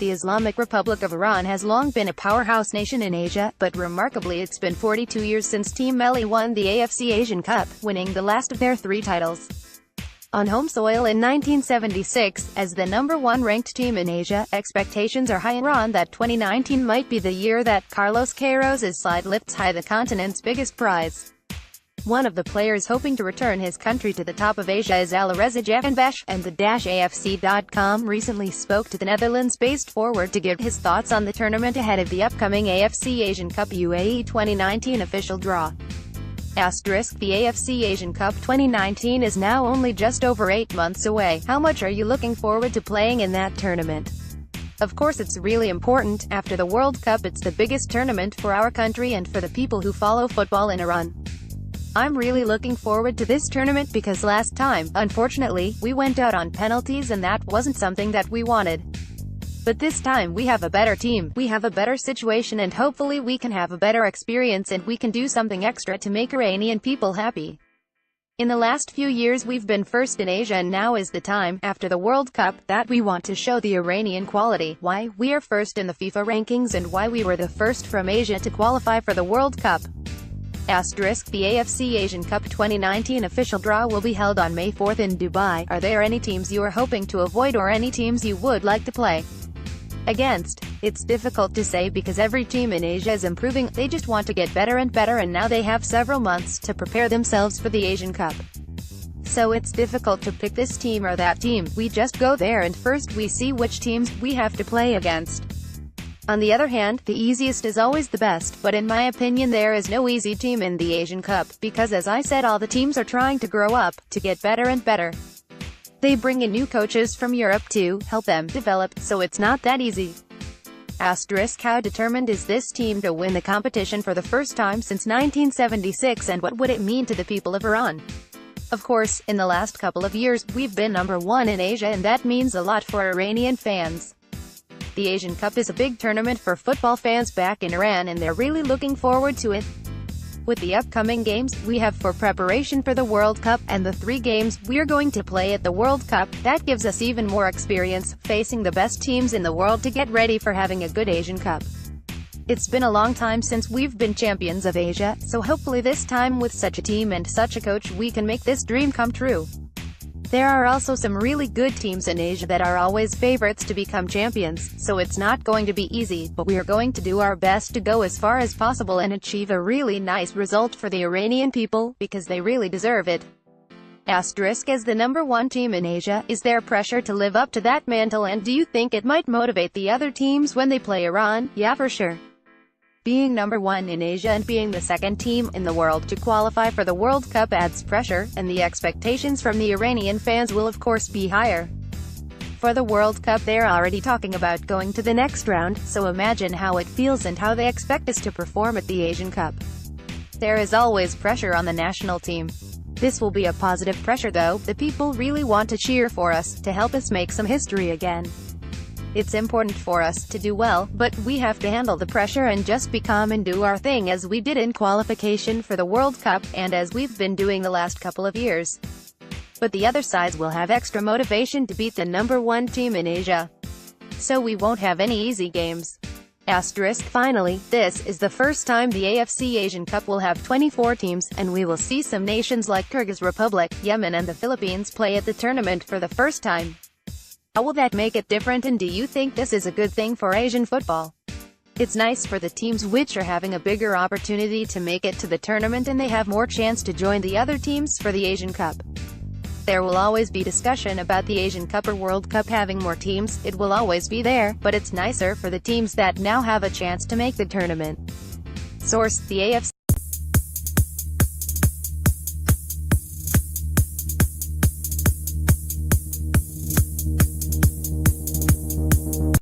The Islamic Republic of Iran has long been a powerhouse nation in Asia, but remarkably it's been 42 years since Team Melli won the AFC Asian Cup, winning the last of their 3 titles on home soil in 1976. As the #1 ranked team in Asia, expectations are high in Iran that 2019 might be the year that Carlos Queiroz' side lifts high the continent's biggest prize. One of the players hoping to return his country to the top of Asia is Alireza Jahanbakhsh, and the AFC.com recently spoke to the Netherlands-based forward to give his thoughts on the tournament ahead of the upcoming AFC Asian Cup UAE 2019 official draw. The AFC Asian Cup 2019 is now only just over 8 months away. How much are you looking forward to playing in that tournament? Of course it's really important. After the World Cup, it's the biggest tournament for our country and for the people who follow football in Iran. I'm really looking forward to this tournament because last time, unfortunately, we went out on penalties and that wasn't something that we wanted. But this time we have a better team, we have a better situation, and hopefully we can have a better experience and we can do something extra to make Iranian people happy. In the last few years we've been first in Asia, and now is the time, after the World Cup, that we want to show the Iranian quality, why we are first in the FIFA rankings and why we were the first from Asia to qualify for the World Cup. The AFC Asian Cup 2019 official draw will be held on May 4th in Dubai. Are there any teams you are hoping to avoid or any teams you would like to play against? It's difficult to say because every team in Asia is improving, they just want to get better and better, and now they have several months to prepare themselves for the Asian Cup. So it's difficult to pick this team or that team, we just go there and first we see which teams we have to play against. On the other hand, the easiest is always the best, but in my opinion there is no easy team in the Asian Cup, because as I said, all the teams are trying to grow up, to get better and better. They bring in new coaches from Europe to help them develop, so it's not that easy. How determined is this team to win the competition for the first time since 1976, and what would it mean to the people of Iran? Of course, in the last couple of years, we've been #1 in Asia, and that means a lot for Iranian fans. The Asian Cup is a big tournament for football fans back in Iran, and they're really looking forward to it. With the upcoming games we have for preparation for the World Cup, and the 3 games we're going to play at the World Cup, that gives us even more experience, facing the best teams in the world to get ready for having a good Asian Cup. It's been a long time since we've been champions of Asia, so hopefully this time with such a team and such a coach we can make this dream come true. There are also some really good teams in Asia that are always favorites to become champions, so it's not going to be easy, but we are going to do our best to go as far as possible and achieve a really nice result for the Iranian people, because they really deserve it. As the #1 team in Asia, is there pressure to live up to that mantle, and do you think it might motivate the other teams when they play Iran? Yeah, for sure. Being #1 in Asia and being the second team in the world to qualify for the World Cup adds pressure, and the expectations from the Iranian fans will of course be higher. For the World Cup they're already talking about going to the next round, so imagine how it feels and how they expect us to perform at the Asian Cup. There is always pressure on the national team. This will be a positive pressure though, the people really want to cheer for us, to help us make some history again. It's important for us to do well, but we have to handle the pressure and just be calm and do our thing as we did in qualification for the World Cup, and as we've been doing the last couple of years. But the other sides will have extra motivation to beat the #1 team in Asia. So we won't have any easy games. Finally, this is the first time the AFC Asian Cup will have 24 teams, and we will see some nations like Kyrgyz Republic, Yemen and the Philippines play at the tournament for the first time. How will that make it different, and do you think this is a good thing for Asian football? It's nice for the teams which are having a bigger opportunity to make it to the tournament, and they have more chance to join the other teams for the Asian Cup. There will always be discussion about the Asian Cup or World Cup having more teams, it will always be there, but it's nicer for the teams that now have a chance to make the tournament. The AFC